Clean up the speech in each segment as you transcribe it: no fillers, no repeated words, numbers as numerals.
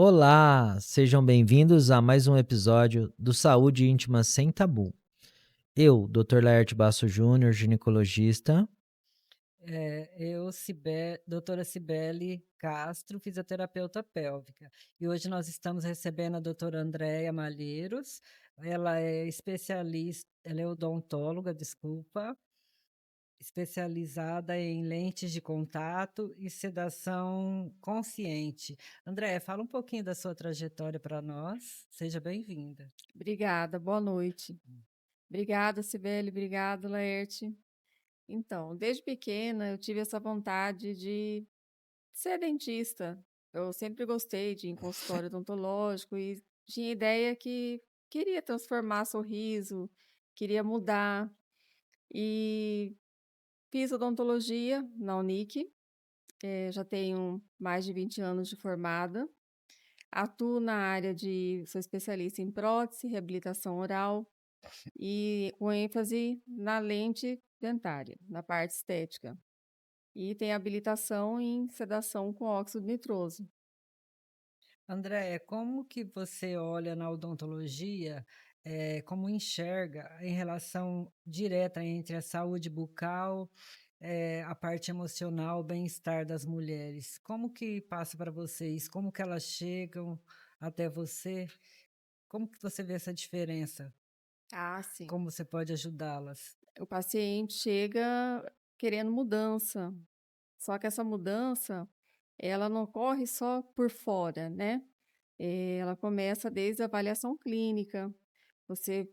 Olá, sejam bem-vindos a mais um episódio do Saúde Íntima Sem Tabu. Eu, Dr. Laerte Basso Júnior, ginecologista. Doutora Cibele Castro, fisioterapeuta pélvica. E hoje nós estamos recebendo a doutora Andréia Malheiros. Ela é especialista, ela é odontóloga, desculpa, especializada em lentes de contato e sedação consciente. Andréia, fala um pouquinho da sua trajetória para nós. Seja bem-vinda. Obrigada, boa noite. Obrigada, Cibele, obrigado, Laerte. Então, desde pequena eu tive essa vontade de ser dentista. Eu sempre gostei de ir em consultório odontológico e tinha ideia que queria transformar sorriso, queria mudar. E fiz odontologia na Unic, já tenho mais de 20 anos de formada. Atuo na área sou especialista em prótese, reabilitação oral, e com ênfase na lente dentária, na parte estética. E tem habilitação em sedação com óxido nitroso. Andréia, como que você olha na odontologia, como enxerga em relação direta entre a saúde bucal, a parte emocional, o bem-estar das mulheres? Como que passa para vocês? Como que elas chegam até você? Como que você vê essa diferença? Ah, sim. Como você pode ajudá-las? O paciente chega querendo mudança, só que essa mudança, ela não ocorre só por fora, né? Ela começa desde a avaliação clínica. Você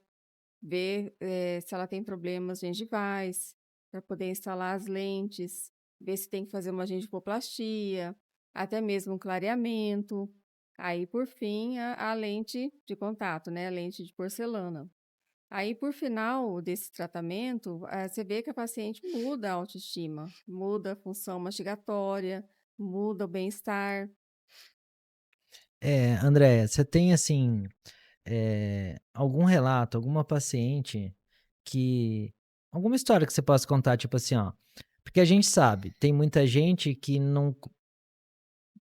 vê, se ela tem problemas gengivais, para poder instalar as lentes, ver se tem que fazer uma gengivoplastia, até mesmo um clareamento. Aí, por fim, a lente de contato, né, a lente de porcelana. Aí, por final desse tratamento, você vê que a paciente muda a autoestima, muda a função mastigatória, muda o bem-estar. Andréia, você tem assim, algum relato, alguma paciente que. Alguma história que você possa contar, tipo assim, ó. Porque a gente sabe, tem muita gente que não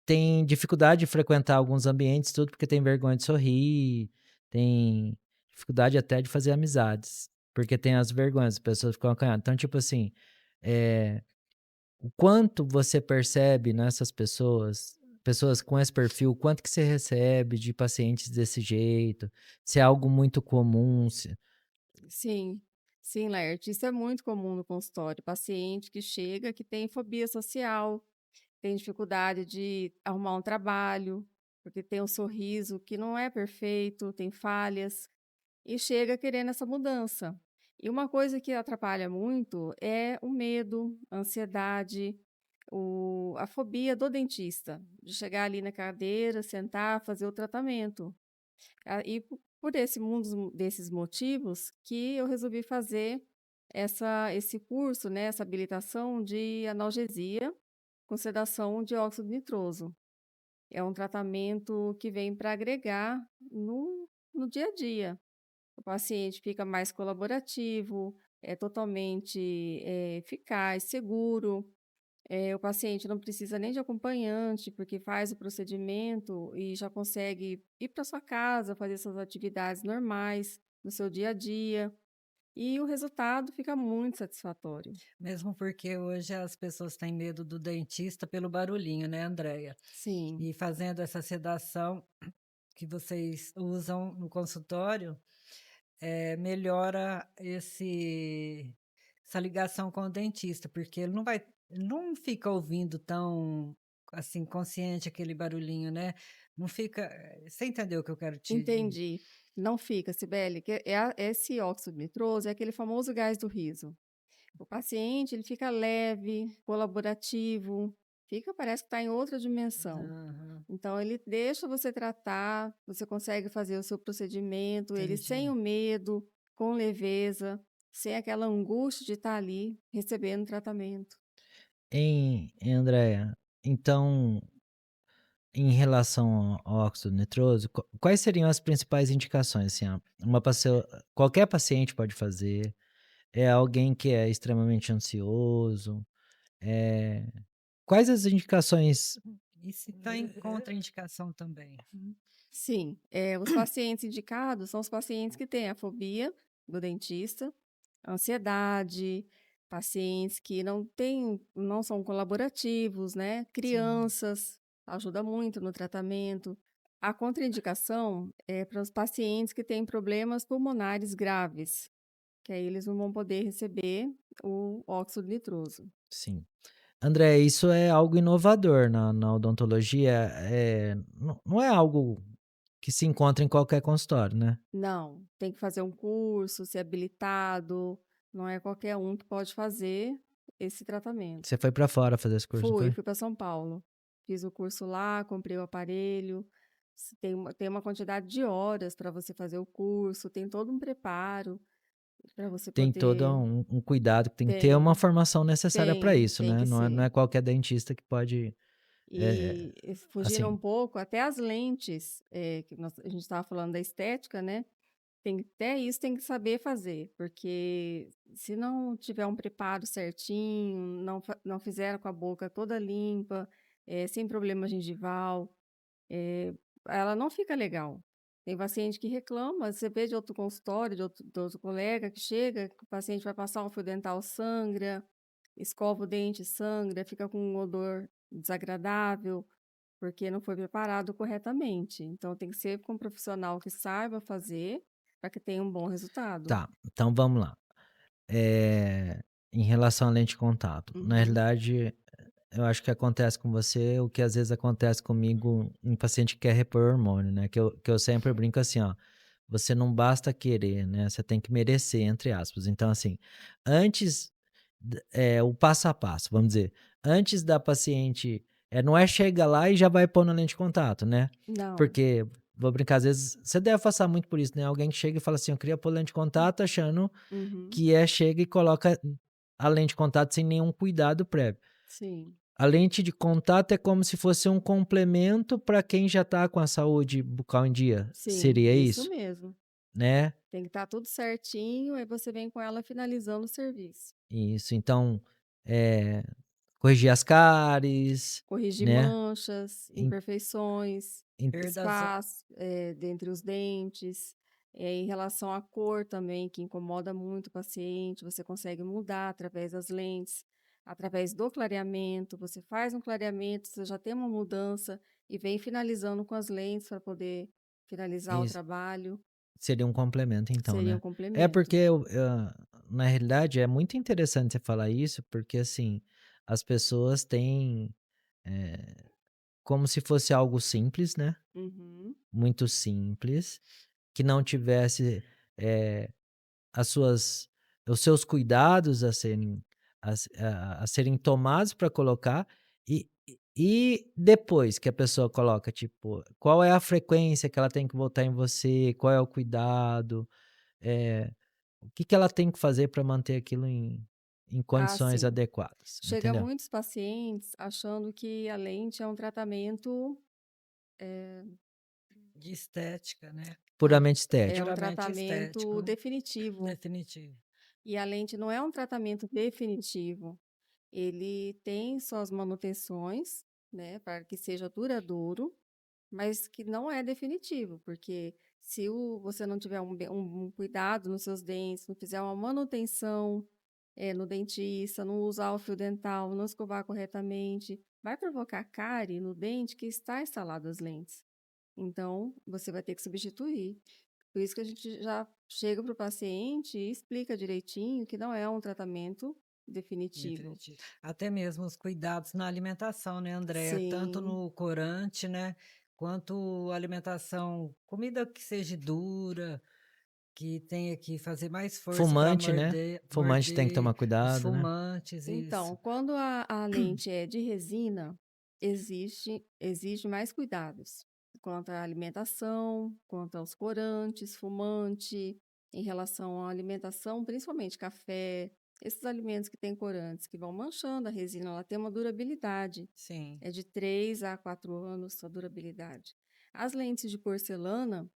tem dificuldade de frequentar alguns ambientes, tudo porque tem vergonha de sorrir, tem dificuldade até de fazer amizades, porque tem as vergonhas, as pessoas ficam acanhadas. Então, tipo assim, eh, o quanto você percebe nessas pessoas com esse perfil, o quanto que você recebe de pacientes desse jeito, se é algo muito comum, se Sim, sim, Laerte, isso é muito comum no consultório. Paciente que chega que tem fobia social, tem dificuldade de arrumar um trabalho, porque tem um sorriso que não é perfeito, tem falhas, e chega querendo essa mudança. E uma coisa que atrapalha muito é o medo, a ansiedade, a fobia do dentista, de chegar ali na cadeira, sentar, fazer o tratamento. Por desses motivos que eu resolvi fazer esse curso, né, essa habilitação de analgesia com sedação de óxido nitroso. É um tratamento que vem para agregar no dia a dia. O paciente fica mais colaborativo, é totalmente eficaz, seguro. O paciente não precisa nem de acompanhante, porque faz o procedimento e já consegue ir para sua casa, fazer suas atividades normais no seu dia a dia. E o resultado fica muito satisfatório. Mesmo porque hoje as pessoas têm medo do dentista pelo barulhinho, né, Andréia? Sim, E fazendo essa sedação que vocês usam no consultório, melhora essa ligação com o dentista, porque ele não fica ouvindo tão, assim, consciente aquele barulhinho, né, não fica você entendeu o que eu quero te entendi. Não fica, Cibele, que esse óxido nitroso é aquele famoso gás do riso. O paciente, ele fica leve, colaborativo, parece que está em outra dimensão. aham, Então ele deixa você tratar, você consegue fazer o seu procedimento, ele sem entendi. o medo, com leveza, sem aquela angústia de estar ali recebendo tratamento. Andréia, então, em relação ao óxido nitroso, quais seriam as principais indicações, assim, ó, qualquer paciente pode fazer, é alguém que é extremamente ansioso, eh, quais as indicações E se está em contraindicação também? Sim, os pacientes indicados são os pacientes que têm a fobia do dentista, ansiedade, pacientes que não são colaborativos, né? Sim. Crianças, ajuda muito no tratamento. A contraindicação é para os pacientes que têm problemas pulmonares graves, que aí eles não vão poder receber o óxido nitroso. Sim. André, isso é algo inovador na odontologia, não é algo que se encontra em qualquer consultório, né? Não, tem que fazer um curso, ser habilitado, não é qualquer um que pode fazer esse tratamento. Você foi pra fora fazer esse curso, não Fui, foi? fui para São Paulo. Fiz o curso lá, comprei o aparelho. Tem uma quantidade de horas para você fazer o curso, tem todo um preparo para você Tem todo poder. um cuidado, tem que ter uma Tem, formação necessária para isso, tem né? que Não ser. é qualquer dentista que pode, eh, E fugindo um assim, pouco, até as lentes, a gente estava falando da estética, né? Até isso tem que saber fazer, porque se não tiver um preparo certinho, não fizer com a boca toda limpa, sem problema gengival, eh, ela não fica legal. Tem paciente que reclama, você vê de outro consultório, de outro colega que chega, que o paciente vai passar um fio dental, sangra, escova o dente, sangra, fica com um odor desagradável, porque não foi preparado corretamente. Então tem que ser com um profissional que saiba fazer, para que tenha um bom resultado. tá, então vamos lá. Eh, Em relação à lente de contato, na Uhum. realidade, eu acho que acontece com você o que às vezes acontece comigo em paciente que quer repor hormônio, né? Que eu sempre brinco assim, ó. Você não basta querer, né? Você tem que merecer, entre aspas. Então, assim, antes, o passo a passo, vamos dizer, antes da paciente, não é chega lá e já vai pôr na lente de contato, né? Não. Porque, vou brincar, às vezes, você deve passar muito por isso, né? Alguém que chega e fala assim, eu queria pôr lente de contato achando Uhum. que chega e coloca a lente de contato sem nenhum cuidado prévio. Sim, A lente de contato é como se fosse um complemento para quem já está com a saúde bucal em dia, sim, seria isso isso, mesmo. né? Tem que estar tudo certinho, aí você vem com ela finalizando o serviço. Isso, então, eh, corrigir as cáries, Corrigir né? manchas, em imperfeições, em Perdas ó espaço, dentre os dentes. Em relação à cor também, que incomoda muito o paciente, você consegue mudar através das lentes, através do clareamento. Você faz um clareamento, você já tem uma mudança e vem finalizando com as lentes para poder finalizar o isso, trabalho. seria um complemento então, Seria um né? É complemento. porque na realidade é muito interessante você falar isso, porque assim, as pessoas têm, eh, como se fosse algo simples, né? Uhum. Muito simples, que não tivesse, eh, as suas os seus cuidados a serem tomados para colocar, e depois que a pessoa coloca, tipo, qual é a frequência que ela tem que voltar em você, qual é o cuidado, eh, o que que ela tem que fazer para manter aquilo em Ah, condições sim. adequadas, Chega entendeu? muitos pacientes achando que a lente é um tratamento, eh, de estética, né? Puramente é um estético. Puramente tratamento estético, definitivo. definitivo. E a lente não é um tratamento definitivo. Ele tem suas manutenções, né, para que seja duradouro, mas que não é definitivo, porque se você não tiver um cuidado nos seus dentes, não fizer uma manutenção, no dentista, não usar o fio dental, não escovar corretamente, vai provocar cárie no dente que está instalado as lentes. Então, você vai ter que substituir. Por isso que a gente já chega para o paciente e explica direitinho que não é um tratamento definitivo. Definitivo. Até mesmo os cuidados na alimentação, né, Andréia? Tanto Sim, no corante, né, quanto alimentação, comida que seja dura, que tenha que fazer mais força para Fumante, né, morder, fumante tem que tomar os cuidado, né. fumantes, então, isso. quando a lente é de resina, exige mais cuidados quanto à alimentação, quanto aos corantes, fumante, em relação à alimentação, principalmente café, esses alimentos que têm corantes, que vão manchando a resina, ela tem uma durabilidade, Sim. é de 3 a 4 anos a durabilidade. As lentes de porcelana,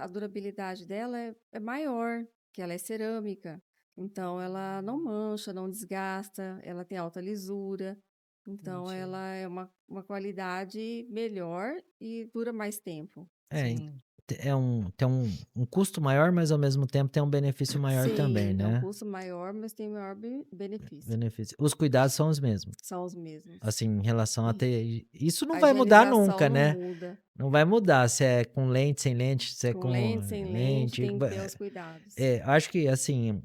a durabilidade dela é maior, que ela é cerâmica. Então ela não mancha, não desgasta, ela tem alta lisura. Então entendi. ela é uma qualidade melhor e dura mais tempo. É, Sim, tem um custo maior, mas ao mesmo tempo tem um benefício maior também, Sim, é um né? custo maior, mas tem maior benefício. Benefício. Os cuidados são os mesmos. São os mesmos. Assim, em relação a E ter. Isso não a vai mudar higienização nunca, não né? muda. Não vai mudar se é com lente, sem lente, se é Com com lente, sem lente, lente. tem que ter os cuidados. Acho que, assim,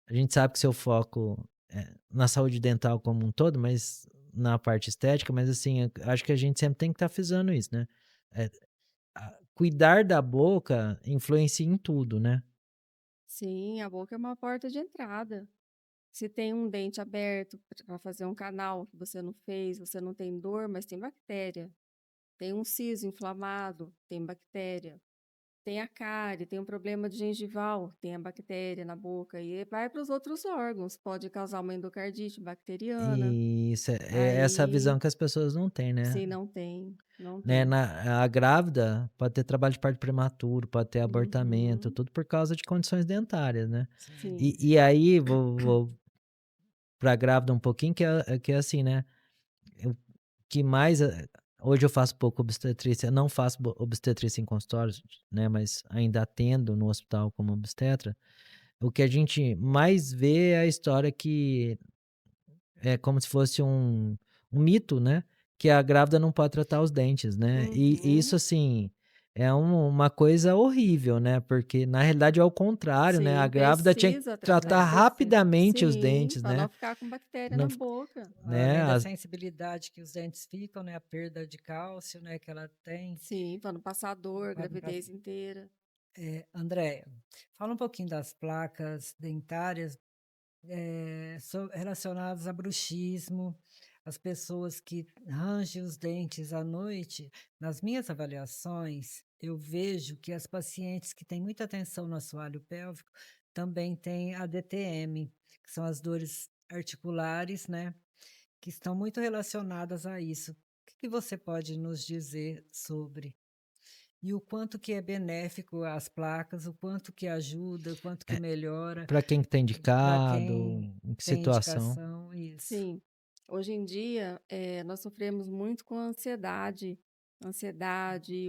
a gente sabe que seu foco é na saúde dental como um todo, mas na parte estética, mas, assim, acho que a gente sempre tem que estar frisando isso, né? É, cuidar da boca influencia em tudo, né? Sim, a boca é uma porta de entrada. Se tem um dente aberto para fazer um canal que você não fez, você não tem dor, mas tem bactéria. Tem um siso inflamado, tem bactéria. Tem a cárie, tem um problema de gengival, tem a bactéria na boca e vai para os outros órgãos, pode causar uma endocardite bacteriana. E isso é essa Aí, visão que as pessoas não têm, né? sim, não tem, não Né, tem. a grávida pode ter trabalho de parto prematuro, pode ter abortamento, Uhum, tudo por causa de condições dentárias, né. sim. sim. E aí vou pra grávida um pouquinho que é assim, né, o que mais, hoje eu faço pouco obstetrícia, não faço obstetrícia em consultórios, né, mas ainda atendo no hospital como obstetra. O que a gente mais vê é a história que é como se fosse um mito, né, que a grávida não pode tratar os dentes, né. E isso, Uhum, assim, é uma coisa horrível, né, porque na realidade é o contrário, né, a sim, grávida tinha que precisa tratar tratar. rapidamente os Sim, dentes, para não né, ficar com bactéria não na f boca. né, Além da as sensibilidade que os dentes ficam, né, a perda de cálcio, né, que ela tem, Sim, para não passar dor, para não gravidez inteira. Andréia, fala um pouquinho das placas dentárias, relacionadas a bruxismo, as pessoas que rangem os dentes à noite. Nas minhas avaliações, eu vejo que as pacientes que têm muita tensão no assoalho pélvico também têm a DTM, que são as dores articulares, né, que estão muito relacionadas a isso. O que que você pode nos dizer sobre? E o quanto que é benéfico as placas, o quanto que ajuda, o quanto que é, melhora pra quem que tá para indicado, quem em que tem situação. indicação, isso. Sim. Hoje em dia, nós sofremos muito com a ansiedade,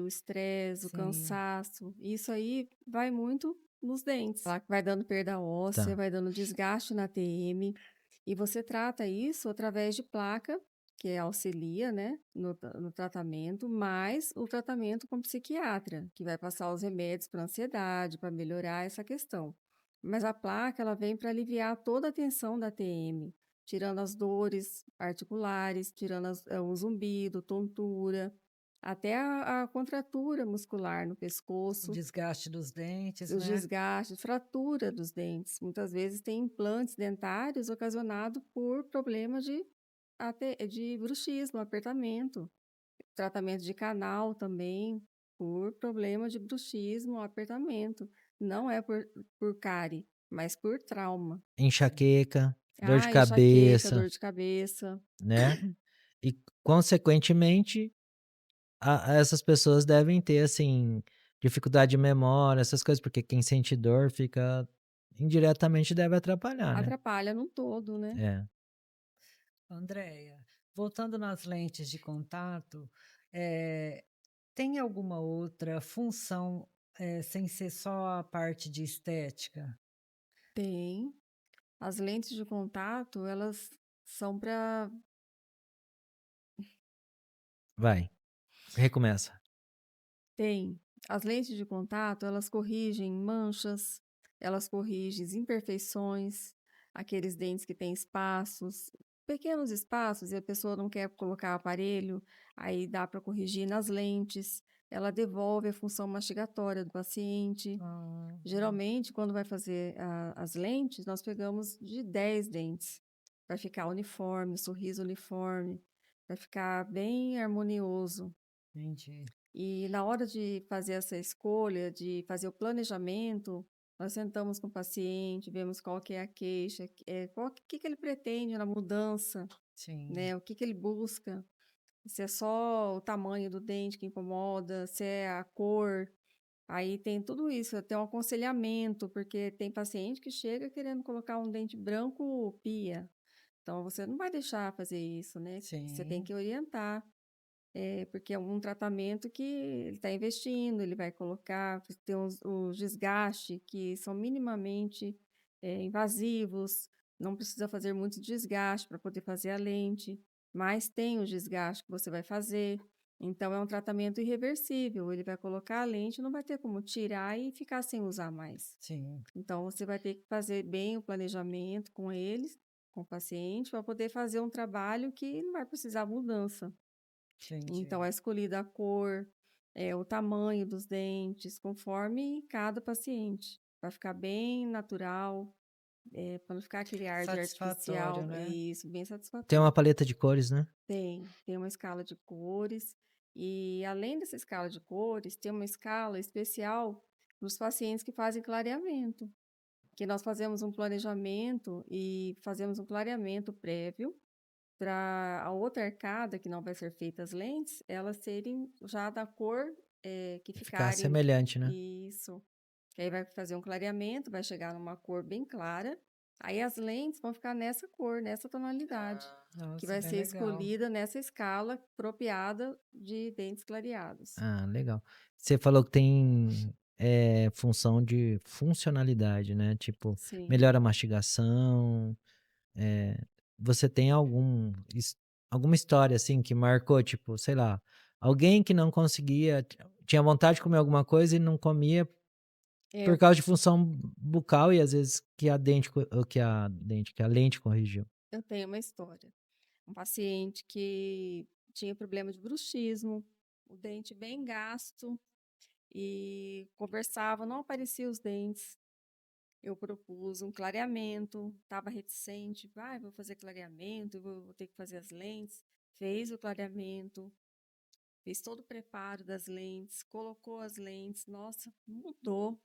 o estresse, o Sim, cansaço. Isso aí vai muito nos dentes. Tá? Vai dando perda óssea, Tá. vai dando desgaste na TM. E você trata isso através de placa, que auxilia, né, no tratamento, mais o tratamento com psiquiatra, que vai passar os remédios para ansiedade, para melhorar essa questão. Mas a placa, ela vem para aliviar toda a tensão da TM, tirando as dores articulares, tirando o zumbido, tontura, até a contratura muscular no o pescoço, desgaste dos dentes, os né. desgastes, fratura dos dentes. Muitas vezes tem implantes dentários ocasionados por problemas de bruxismo, apertamento, tratamento de canal também, por problema de bruxismo, apertamento. Não é por cárie, mas por trauma. Enxaqueca, dor de Ah, enxaqueca, cabeça, dor de cabeça. né, e consequentemente essas pessoas devem ter, assim, dificuldade de memória, essas coisas, porque quem sente dor fica indiretamente deve atrapalhar, né. Atrapalha no todo, né? É. Andréia, voltando nas lentes de contato, eh, tem alguma outra função, sem ser só a parte de estética? Tem. As lentes de contato, elas são para. Vai, recomeça. Tem. As lentes de contato, elas corrigem manchas, elas corrigem imperfeições, aqueles dentes que têm espaços, pequenos espaços, e a pessoa não quer colocar aparelho, aí dá para corrigir nas lentes. Ela devolve a função mastigatória do paciente. Ah, Geralmente, quando vai fazer as lentes, nós pegamos de 10 dentes, para ficar uniforme, sorriso uniforme, para ficar bem harmonioso. entendi. E na hora de fazer essa escolha, de fazer o planejamento, nós sentamos com o paciente, vemos qual que é a queixa, que ele pretende na mudança, Sim, né? O que ele busca, se é só o tamanho do dente que incomoda, se é a cor. Aí tem tudo isso, tem um aconselhamento, porque tem paciente que chega querendo colocar um dente branco pia. Então você não vai deixar fazer isso, né? Você tem Sim, que orientar, porque é um tratamento que ele está investindo, ele vai colocar, tem os desgastes que são minimamente invasivos, não precisa fazer muito desgaste para poder fazer a lente, mas tem os desgastes que você vai fazer. Então é um tratamento irreversível, ele vai colocar a lente, não vai ter como tirar e ficar sem usar mais. sim, Então, você vai ter que fazer bem o planejamento com eles, com o paciente, para poder fazer um trabalho que não vai precisar mudança. Então, entendi. é escolhida a cor, o tamanho dos dentes, conforme cada paciente. Vai ficar bem natural, para não ficar aquele ar de Satisfatório, artificial. né? Isso, bem Tem uma satisfatório. paleta de cores, né? Tem uma escala de cores. E além dessa escala de cores, tem uma escala especial para os pacientes que fazem clareamento. Que nós fazemos um planejamento e fazemos um clareamento prévio para a outra arcada, que não vai ser feita as lentes, elas serem já da cor que Ficar ficarem. semelhante, né? Isso. Que aí vai fazer um clareamento, vai chegar numa cor bem clara. Aí as lentes vão ficar nessa cor, nessa tonalidade, que Nossa, vai bem ser legal. escolhida nessa escala apropriada de dentes clareados. Ah, legal. Você falou que tem função de funcionalidade, né? Tipo, Sim. melhora a mastigação. eh, Você tem alguma história assim que marcou, tipo, sei lá, alguém que não conseguia, tinha vontade de comer alguma coisa e não comia É, por causa de função bucal e às vezes que a dente, que a lente corrigiu. eu tenho uma história. Um paciente que tinha problema de bruxismo, o dente bem gasto e conversava, não apareciam os dentes. Eu propus um clareamento, estava reticente, vou fazer clareamento, vou ter que fazer as lentes. Fez o clareamento, fez todo o preparo das lentes, colocou as lentes, nossa, mudou.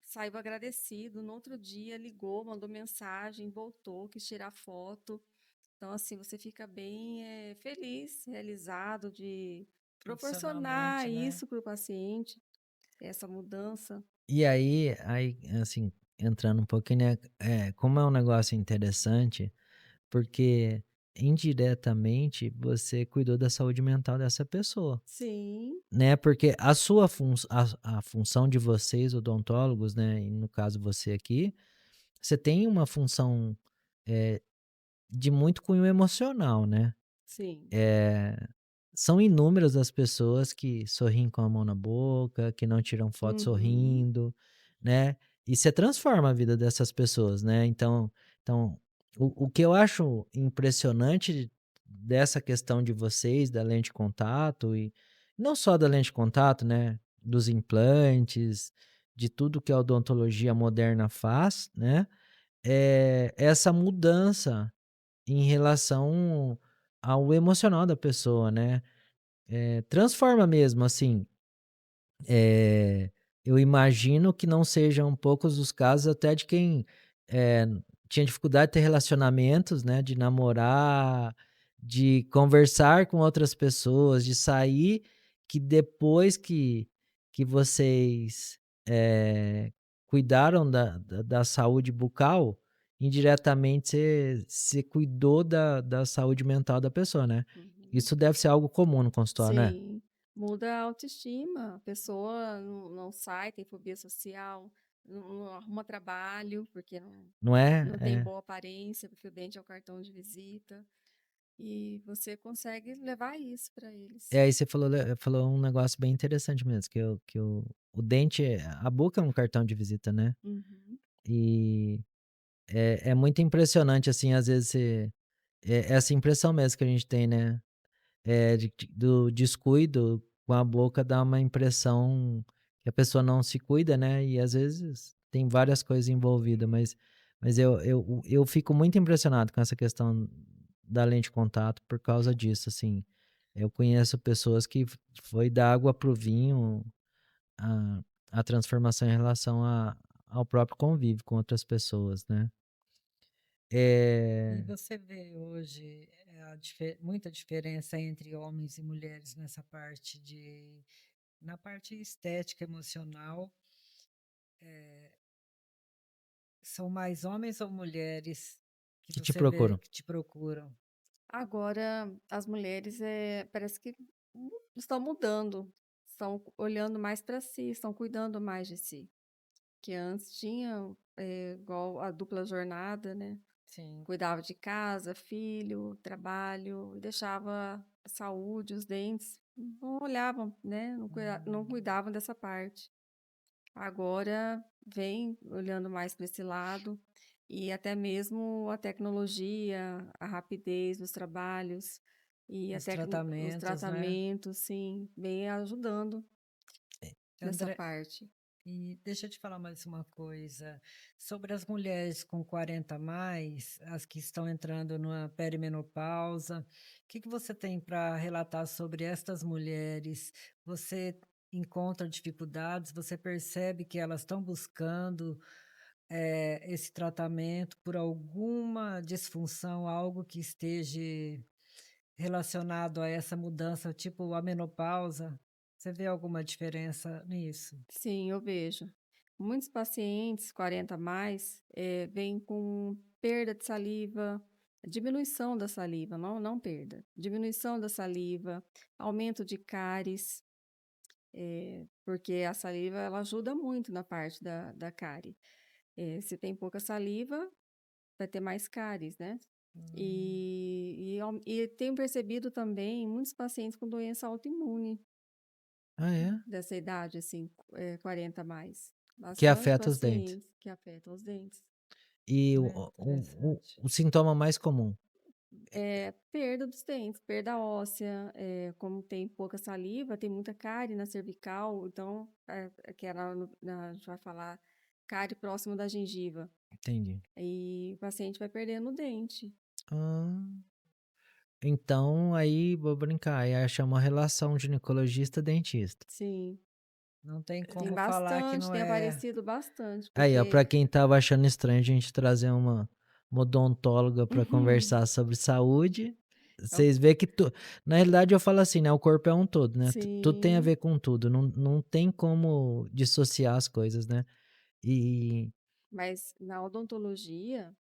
Saiu agradecido. No outro dia, ligou, mandou mensagem, voltou, quis tirar foto. Então, assim, você fica bem feliz, realizado de Profissionalmente, proporcionar né? isso para o paciente, essa mudança. E aí, assim, entrando um pouquinho, né, como é um negócio interessante, porque indiretamente você cuidou da saúde mental dessa pessoa, Sim, né, porque a função de vocês odontólogos, né, e no caso você aqui, você tem uma função, eh, de muito cunho emocional, né. sim. Eh, São inúmeras as pessoas que sorriem com a mão na boca, que não tiram foto Uhum, sorrindo, né, e você transforma a vida dessas pessoas, né. Então, o que eu acho impressionante dessa questão de vocês, da lente de contato e não só da lente de contato, né, dos implantes, de tudo que a odontologia moderna faz, né, é essa mudança em relação ao emocional da pessoa, né. Transforma mesmo, assim, eh, eu imagino que não sejam poucos os casos até de quem, eh, tinha dificuldade de ter relacionamentos, né, de namorar, de conversar com outras pessoas, de sair, que depois que vocês, cuidaram da saúde bucal, indiretamente você cuidou da saúde mental da pessoa, né. uhum. Isso deve ser algo comum no consultório, né? Sim, muda a autoestima. A pessoa não sai, tem fobia social, não arruma trabalho, porque Não é? não tem É. boa aparência, porque o dente é o cartão de visita. E você consegue levar isso para eles. Aí você falou um negócio bem interessante mesmo, o dente a boca é um cartão de visita, né. Uhum, E é muito impressionante, assim, às vezes essa impressão mesmo que a gente tem, né, do descuido com a boca dá uma impressão que a pessoa não se cuida, né, e às vezes tem várias coisas envolvidas, mas eu fico muito impressionado com essa questão da lente de contato por causa disso, assim. Eu conheço pessoas que foi da água para o vinho a a transformação em relação ao próprio convívio com outras pessoas, né. E Eh, você vê hoje muita diferença entre homens e mulheres nessa parte na parte estética, emocional. São mais homens ou mulheres que Que te você vê procuram. que te procuram? Agora as mulheres, parece que estão mudando, estão olhando mais para si, estão cuidando mais de si, que antes tinha, igual a dupla jornada, né, Sim. cuidava de casa, filho, trabalho e deixava a saúde, os dentes, não olhavam, né, não Hum. cuidavam dessa parte. Agora vem olhando mais para esse lado e até mesmo a tecnologia, a rapidez dos trabalhos e Os os tratamentos, né. tratamentos, sim, vem ajudando nessa André, parte. e deixa eu te falar mais uma coisa, sobre as mulheres com 40 a mais, as que estão entrando numa perimenopausa, o que que você tem para relatar sobre estas mulheres? Você encontra dificuldades? Você percebe que elas estão buscando, esse tratamento por alguma disfunção, algo que esteja relacionado a essa mudança, tipo a menopausa? Você vê alguma diferença nisso? Sim, eu vejo. Muitos pacientes 40 a mais, vêm com perda de saliva, diminuição da saliva, não perda, diminuição da saliva, aumento de cáries. Porque a saliva ela ajuda muito na parte da cárie. Se tem pouca saliva, vai ter mais cáries, né? Hum. E tenho percebido também muitos pacientes com doença autoimune Ah, é? dessa idade, assim, 40 a mais. Que Bastante afeta os dentes. pacientes que afetam os dentes. E o É interessante. o sintoma mais comum. Perda dos dentes, perda óssea, como tem pouca saliva, tem muita cárie na cervical, então, que era a gente vai falar cárie próximo da gengiva. Entendi. E o paciente vai perdendo o dente. Ah, então aí vou brincar, aí acha uma relação ginecologista-dentista. Sim, Não tem tem como falar que bastante, não tem é. aparecido bastante, Aí, ó, pra porque quem tava achando estranho a gente trazer uma odontóloga pra conversar sobre saúde, É o- vocês vê que na realidade eu falo assim, né, o corpo é um todo, né, tudo tem a sim, ver com tudo, não tem como dissociar as coisas, né. E mas na odontologia,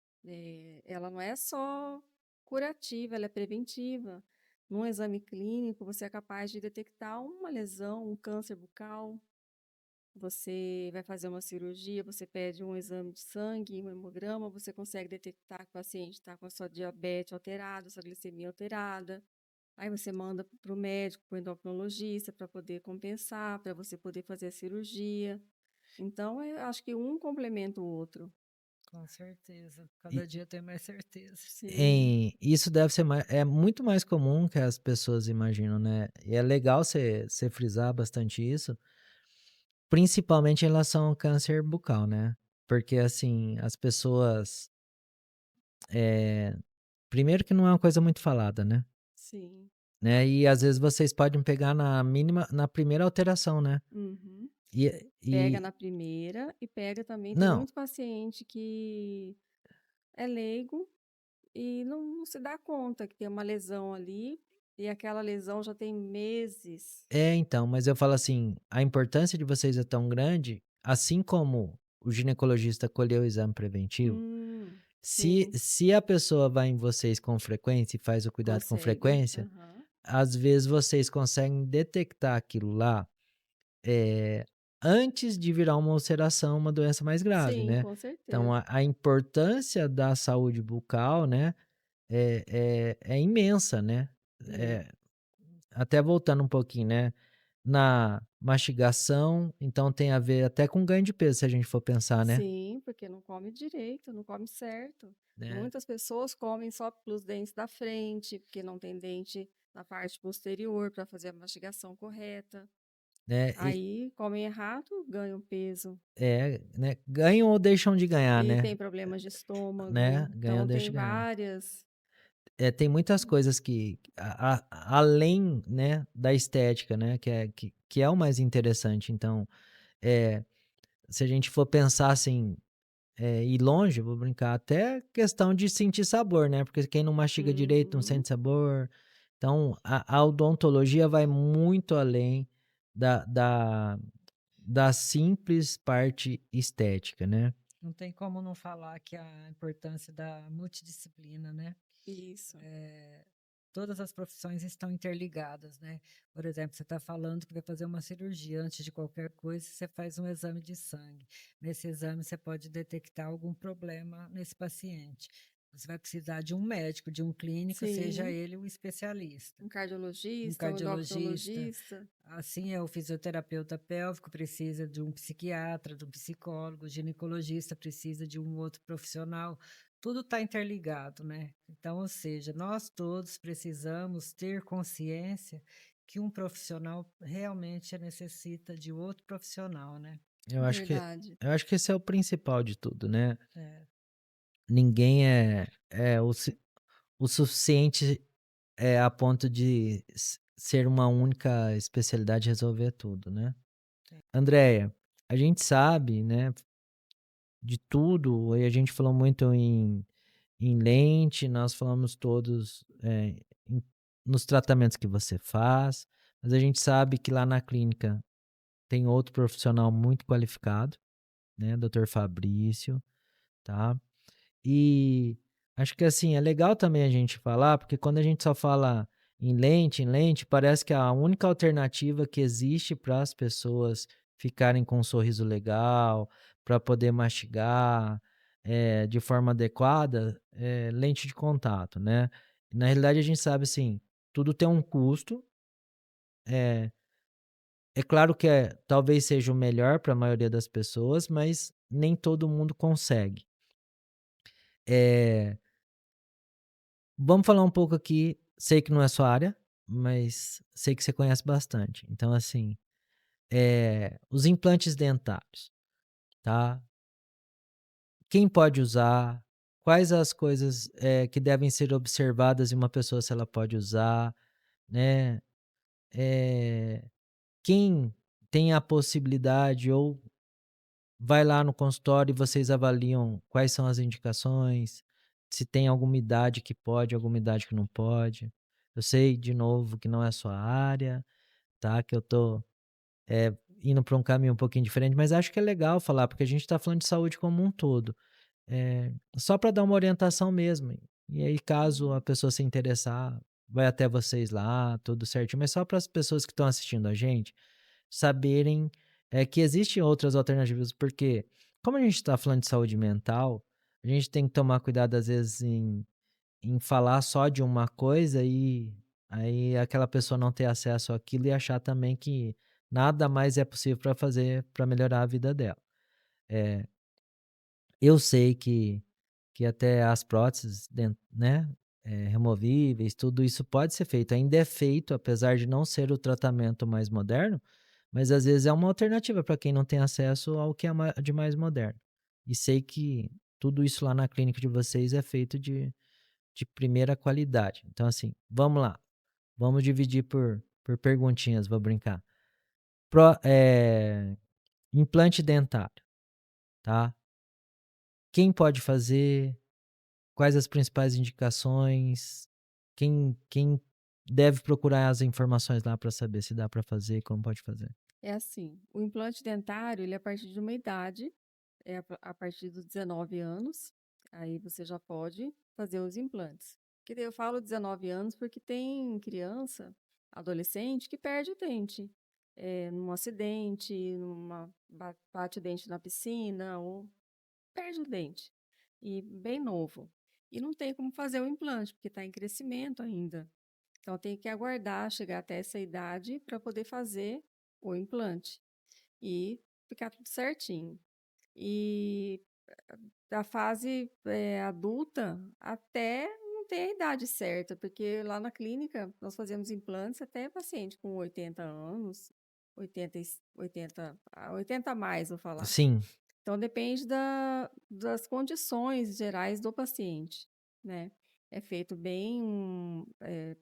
ela não é só curativa, ela é preventiva. Num exame clínico, você é capaz de detectar uma lesão, um câncer bucal. Você vai fazer uma cirurgia, você pede um exame de sangue, um hemograma, você consegue detectar que o paciente está com a sua diabetes alterada, sua glicemia alterada. Aí você manda para o médico, para o endocrinologista, para poder compensar, para você poder fazer a cirurgia. Então, eu acho que um complementa o outro. Com certeza. e Cada dia tem mais certeza. Sim, isso deve ser é muito mais comum que as pessoas imaginam, né, e é legal você frisar bastante isso, principalmente em relação ao câncer bucal, né, porque, assim, as pessoas, eh, primeiro que não é uma coisa muito falada, sim. né, e às vezes vocês podem pegar na primeira alteração, né. Uhum. E Pega e na primeira e pega também. Tem não, muito paciente que é leigo e não se dá conta que tem uma lesão ali e aquela lesão já tem meses. então, mas eu falo assim, a importância de vocês é tão grande, assim como o ginecologista colheu o exame preventivo, Sim, se a pessoa vai em vocês com frequência e faz o cuidado com consegue. frequência, Aham. às vezes vocês conseguem detectar aquilo lá, eh, antes de virar uma ulceração, uma doença mais grave, Sim, né. com Então certeza. a importância da saúde bucal, né, é imensa, né. É. Eh, até voltando um pouquinho, né, na mastigação, então tem a ver até com ganho de peso, se a gente for pensar, né. Sim, porque não come direito, não come certo. Né, Muitas pessoas comem só pelos dentes da frente, porque não tem dente na parte posterior para fazer a mastigação correta. né, Aí comem errado, ganham peso. né, ganham ou deixam de ganhar, E né, tem problemas de né, estômago. ganham ou Então deixam tem de ganhar. várias. Tem muitas coisas que além, né, da estética, né, que é o mais interessante, então, eh, se a gente for pensar assim, ir longe, vou brincar, até questão de sentir sabor, né, porque quem não mastiga direito não Uhum. sente sabor. Então a odontologia vai muito além da da simples parte estética, né. Não tem como não falar que a importância da multidisciplina, né? Isso. Todas as profissões estão interligadas, né? Por exemplo, você está falando que vai fazer uma cirurgia. Antes de qualquer coisa, você faz um exame de sangue. Nesse exame, você pode detectar algum problema nesse paciente. Você vai precisar de um médico, de um clínico, seja Sim. ele um especialista. Um Um cardiologista, um cardiologista, endocrinologista. assim é o fisioterapeuta pélvico, precisa de um psiquiatra, de um psicólogo, o ginecologista precisa de um outro profissional. Tudo está interligado, né? Então, ou seja, nós todos precisamos ter consciência que um profissional realmente necessita de outro profissional, né? Eu acho que Verdade. eu acho que esse é o principal de tudo, né. É, Ninguém é o suficiente, a ponto de ser uma única especialidade e resolver tudo, né. é. Andréia, a gente sabe, né, de tudo, e a gente falou muito em lente, nós falamos todos, em nos tratamentos que você faz, mas a gente sabe que lá na clínica tem outro profissional muito qualificado, né, doutor Fabrício, tá. E acho que, assim, é legal também a gente falar, porque quando a gente só fala em lente, parece que a única alternativa que existe para as pessoas ficarem com um sorriso legal, para poder mastigar, de forma adequada, é lente de contato, né. Na realidade a gente sabe, assim, tudo tem um custo, é é claro que talvez seja o melhor para a maioria das pessoas, mas nem todo mundo consegue. Eh Vamos falar um pouco aqui, sei que não é sua área, mas sei que você conhece bastante. Então, assim, os implantes dentários, tá? Quem pode usar? Quais as coisas, que devem ser observadas em uma pessoa se ela pode usar, né? Eh, Quem tem a possibilidade ou vai lá no consultório e vocês avaliam quais são as indicações, se tem alguma idade que pode, alguma idade que não pode. Eu sei, de novo, que não é a sua área, tá? Que eu tô, indo para um caminho um pouquinho diferente, mas acho que é legal falar, porque a gente está falando de saúde como um todo. Só para dar uma orientação mesmo. E aí, caso a Uhum. pessoa se interessar, vai até vocês lá, tudo certinho. Mas só para as pessoas que estão assistindo a gente saberem, que existem outras alternativas, porque como a gente está falando de saúde mental, a gente tem que tomar cuidado às vezes em falar só de uma coisa e aí aquela pessoa não ter acesso àquilo e achar também que nada mais é possível para fazer para melhorar a vida dela. Eh, eu sei que até as próteses né, removíveis, tudo isso pode ser feito. Ainda é feito, apesar de não ser o tratamento mais moderno, mas às vezes é uma alternativa para quem não tem acesso ao que é de mais moderno. E sei que tudo isso lá na clínica de vocês é feito de primeira qualidade. Então, assim, vamos lá. Vamos dividir por perguntinhas, vou brincar. Implante dentário, tá? Quem pode fazer? Quais as principais indicações? Quem deve procurar as informações lá para saber se dá para fazer e como pode fazer? É assim, o implante dentário, ele é a partir de uma idade, a partir dos 19 anos, aí você já pode fazer os implantes. Que daí eu falo 19 anos porque tem criança, adolescente, que perde o dente, num acidente, bate o dente na piscina ou perde o dente, e bem novo. E não tem como fazer o implante, porque está em crescimento ainda. Então tem que aguardar chegar até essa idade para poder fazer o implante e ficar tudo certinho. E da fase adulta até não tem a idade certa, porque lá na clínica nós fazemos implantes até paciente com 80 anos, 80 a mais, vou falar. Sim, Então depende das condições gerais do paciente, né? É feito bem,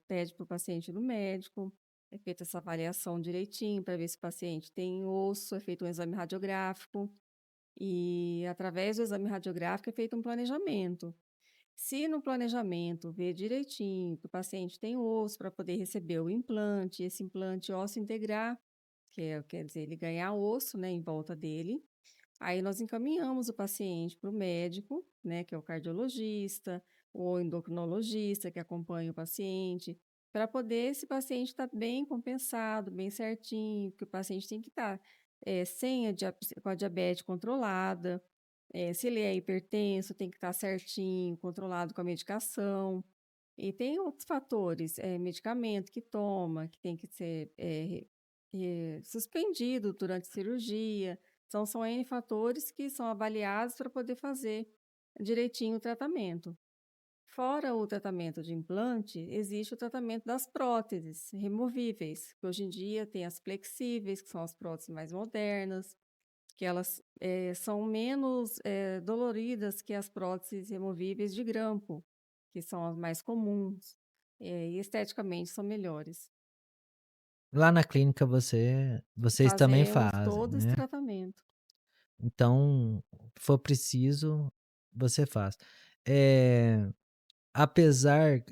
pede para o paciente ir no médico, é feita essa avaliação direitinho para ver se o paciente tem osso, é feito um exame radiográfico e através do exame radiográfico é feito um planejamento. Se no planejamento ver direitinho que o paciente tem osso para poder receber o implante, esse implante ósseo integrar, quer dizer, ele ganhar osso, né, em volta dele. Aí nós encaminhamos o paciente para o médico, né, que é o cardiologista, ou endocrinologista que acompanha o paciente, para poder esse paciente estar bem compensado, bem certinho, porque o paciente tem que estar sem com a diabetes controlada, se ele é hipertenso, tem que estar certinho, controlado com a medicação. E tem outros fatores, medicamento que toma, que tem que ser suspendido durante a cirurgia. Então, são N fatores que são avaliados para poder fazer direitinho o tratamento. Fora o tratamento de implante, existe o tratamento das próteses removíveis, que hoje em dia tem as flexíveis, que são as próteses mais modernas, que elas são menos doloridas que as próteses removíveis de grampo, que são as mais comuns, e esteticamente são melhores. Lá na clínica vocês também Fazemos fazem, todo esse né? tratamento. Então, se for preciso, você faz. Eh, apesar,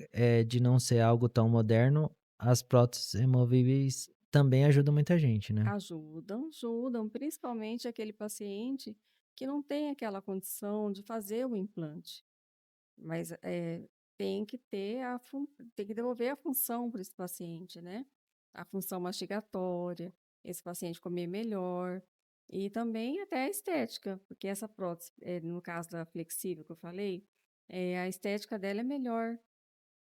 de não ser algo tão moderno, as próteses removíveis também ajudam muita gente, né? Ajudam, ajudam, principalmente aquele paciente que não tem aquela condição de fazer o implante, mas tem que ter tem que devolver a função para esse paciente, né? A função mastigatória, esse paciente comer melhor e também até a estética, porque essa prótese, no caso da flexível que eu falei, a estética dela é melhor.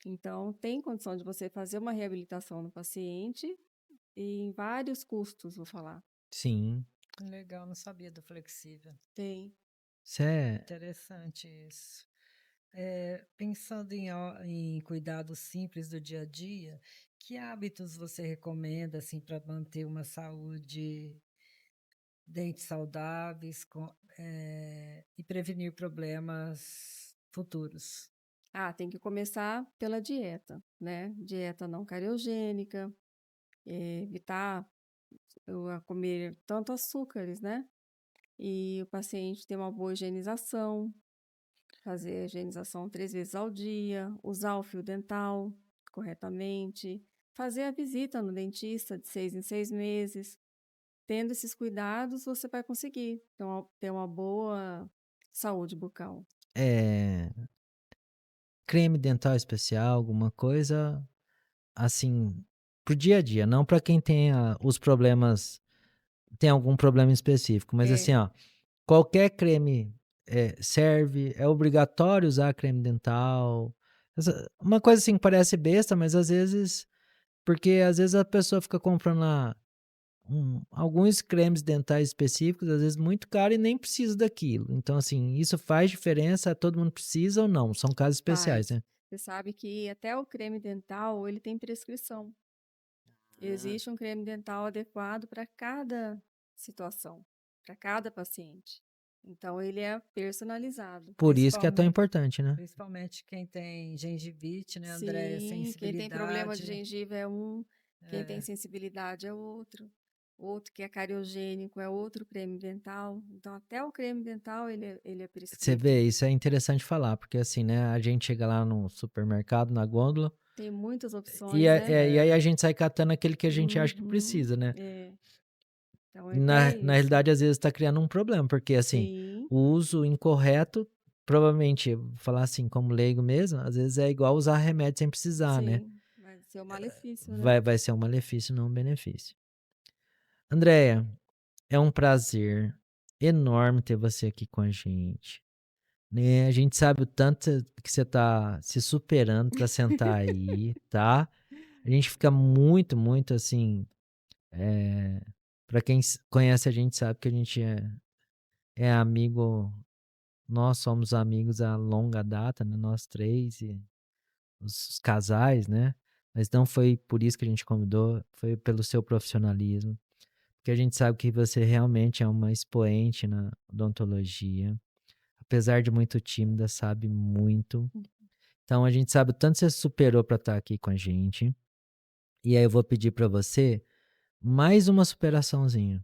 Então, tem condição de você fazer uma reabilitação no paciente e em vários custos, vou falar. Sim. Legal, não sabia do flexível. Tem. Isso é Interessante isso. Pensando em cuidados simples do dia a dia, que hábitos você recomenda assim para manter uma saúde, dentes saudáveis e prevenir problemas futuros? Tem que começar pela dieta, né? Dieta não cariogênica, evitar a comer tanto açúcares, né? E o paciente ter uma boa higienização, fazer a higienização 3 vezes ao dia, usar o fio dental corretamente, fazer a visita no dentista de 6 em 6 meses. Tendo esses cuidados, você vai conseguir ter uma boa saúde bucal. é creme dental especial, alguma coisa assim, pro dia a dia, não para quem tenha os problemas tem algum problema específico, mas É, assim, ó, qualquer creme, serve, é obrigatório usar creme dental. Uma coisa assim que parece besta, mas às vezes porque às vezes a pessoa fica comprando lá alguns cremes dentais específicos, às vezes muito caro e nem precisa daquilo. Então assim, isso faz diferença, todo mundo precisa ou não, são casos especiais, faz. né. Você sabe que até o creme dental, ele tem prescrição. Existe um creme dental adequado para cada situação, para cada paciente. Então, ele é personalizado. Por isso que é tão Principalmente, importante, né. principalmente quem tem gengivite, né, Andréia? Sim, quem tem problema de Sensibilidade. gengiva é um, quem tem É, sensibilidade é outro. Outro que é cariogênico é outro creme dental. Então, até o creme dental, ele é Você prescrito. vê, isso é interessante falar, porque assim, né, a gente chega lá no supermercado, na gôndola, Tem muitas e, opções, né? e aí a é, gente sai catando aquele que a gente acha que Uhum, precisa, né? é. Então, a E ideia na, é na isso. realidade, às vezes está criando um problema, porque assim, Sim, o uso incorreto, provavelmente, eu vou falar assim, como leigo mesmo, às vezes é igual usar remédio sem precisar, né? sim. Vai ser o malefício, né? Vai ser um malefício, não um benefício. Andréia, é um prazer enorme ter você aqui com a gente. Né, a gente sabe o tanto que você tá se superando para sentar aí, tá? A gente fica muito, muito assim, eh, pra quem conhece a gente sabe que a gente é amigo, nós somos amigos a longa data, né, nós 3 e os casais, né, mas não foi por isso que a gente convidou, foi pelo seu profissionalismo, porque a gente sabe que você realmente é uma expoente na odontologia, apesar de muito tímida, sabe muito. Então a gente sabe o tanto você superou para estar aqui com a gente. E aí eu vou pedir para você mais uma superaçãozinha.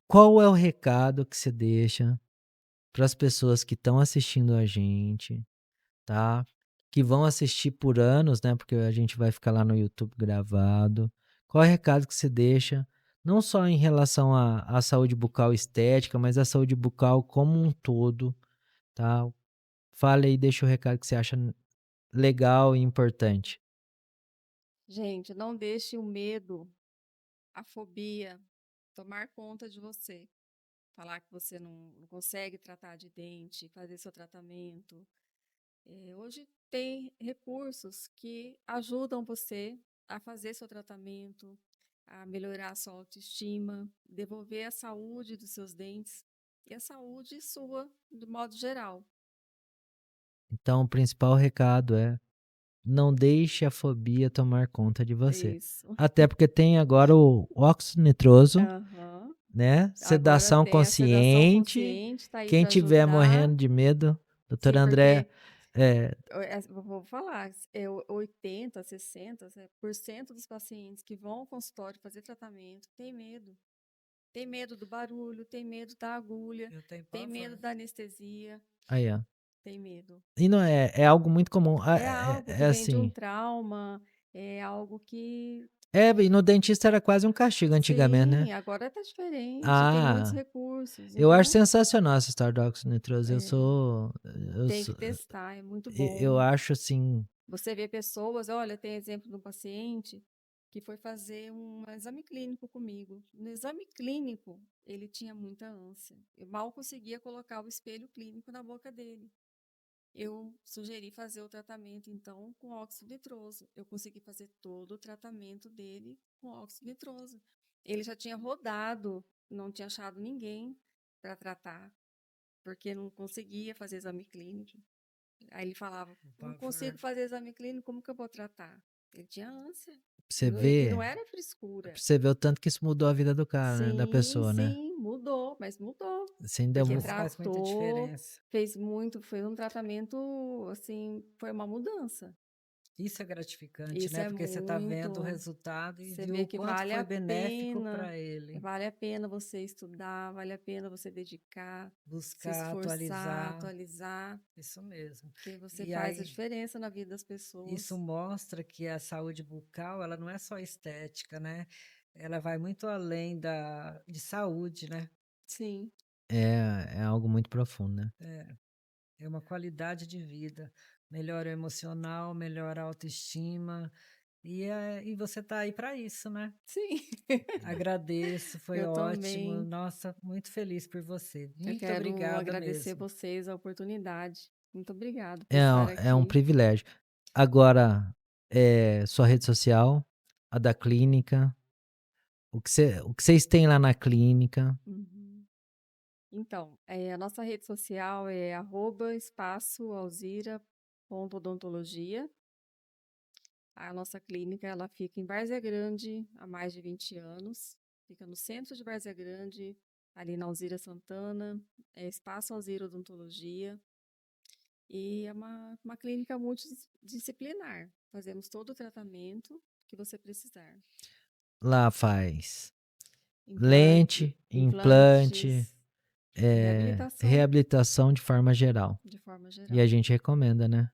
Qual é o recado que você deixa para as pessoas que estão assistindo a gente, tá? Que vão assistir por anos, né? Porque a gente vai ficar lá no YouTube gravado. Qual é o recado que você deixa? não só em relação à saúde bucal estética, mas à saúde bucal como um todo, tá? Fala aí, deixa o recado que você acha legal e importante. Gente, não deixe o medo, a fobia tomar conta de você. Falar que você não consegue tratar de dente, fazer seu tratamento. Hoje tem recursos que ajudam você a fazer seu tratamento, a melhorar a sua autoestima, devolver a saúde dos seus dentes e a saúde sua, do modo geral. Então, o principal recado é: não deixe a fobia tomar conta de você. Isso. Até porque tem agora o óxido nitroso, Aham. né? Agora Sedação tem a sedação consciente. consciente, tá aí Quem para tiver ajudar. morrendo de medo, doutora Sim, Andréa, porque é, vou falar, 80, 60% dos pacientes que vão ao consultório fazer tratamento tem medo. Tem medo do barulho, tem medo da agulha, Eu tenho tem medo pavor. da anestesia, aí, ó. tem medo. E não é algo muito comum. É algo que É vem de um assim. trauma, é algo que. E no dentista era quase um castigo antigamente, né? Sim, agora tá diferente, tem muitos Ah, recursos, eu acho então sensacional essa história do óxido nitroso. é, Eu tem que sou, testar, é muito eu bom. acho assim, Você vê pessoas, olha, tem exemplo de um paciente que foi fazer um exame clínico comigo. No exame clínico, ele tinha muita ânsia. Eu mal conseguia colocar o espelho clínico na boca dele. Eu sugeri fazer o tratamento, então, com óxido nitroso. Eu consegui fazer todo o tratamento dele com óxido nitroso. Ele já tinha rodado, não tinha achado ninguém para tratar, porque não conseguia fazer exame clínico. Aí ele falava, O não pavor. consigo fazer exame clínico, como que eu vou tratar? Ele tinha ânsia. você E não vê, era frescura. você vê o tanto que isso mudou a vida do cara, né? Da Sim, pessoa, né? sim, mudou, mas mudou. Você ainda Porque Isso faz muita tratou, diferença. fez muito, foi um tratamento, assim, foi uma mudança. Isso é gratificante, Isso né? é Porque você está vendo o muito. resultado e Você viu vê o que quanto foi benéfico para ele. vale a pena você estudar, vale a pena você dedicar, se Buscar, esforçar, atualizar. atualizar, Isso mesmo. porque você E faz a aí, diferença na vida das isso pessoas. mostra que a saúde bucal, ela não é só estética, né? Ela vai muito além de saúde, né? Sim, é algo muito profundo, né? É uma qualidade de vida. Melhora o emocional, melhora a autoestima. E você tá aí para isso, né? sim. Agradeço, foi Eu ótimo. também. Nossa, muito feliz por você. Eu Muito quero obrigada agradecer mesmo. vocês a oportunidade. Muito obrigado por É, estar é um aqui. privilégio. Agora, sua rede social, a da clínica, o que vocês têm lá na clínica. Uhum. Então, a nossa rede social é @espaçoalzira.odontologia. A nossa clínica, ela fica em Várzea Grande há mais de 20 anos. Fica no centro de Várzea Grande, ali na Alzira Santana. É Espaço Alzira Odontologia. E é uma clínica multidisciplinar. Fazemos todo o tratamento que você precisar. Lá faz Implante, lente, implante, implantes e reabilitação reabilitação de forma geral. de forma E a geral. gente recomenda, né?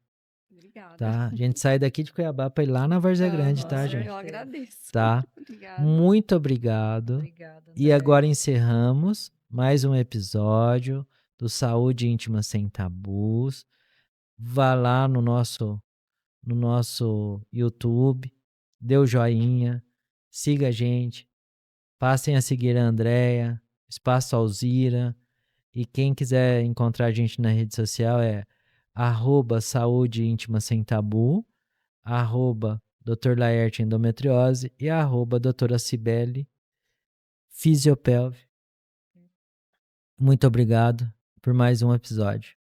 Obrigada. Tá? A gente sai daqui de Cuiabá para ir lá na Várzea Grande, Com tá, Aham, eu gente? certeza. agradeço. Tá? Obrigada. Muito obrigado. Obrigada, E agora Andréia. encerramos mais um episódio do Saúde Íntima Sem Tabus. Vá lá no nosso YouTube, dê o joinha, siga a gente, passem a seguir a Andréia, Espaço Alzira, e quem quiser encontrar a gente na rede social é @saúde íntima sem tabu, @Dr. Laerte Endometriose e doutora Cibele Fisiopelve. Muito obrigado por mais um episódio.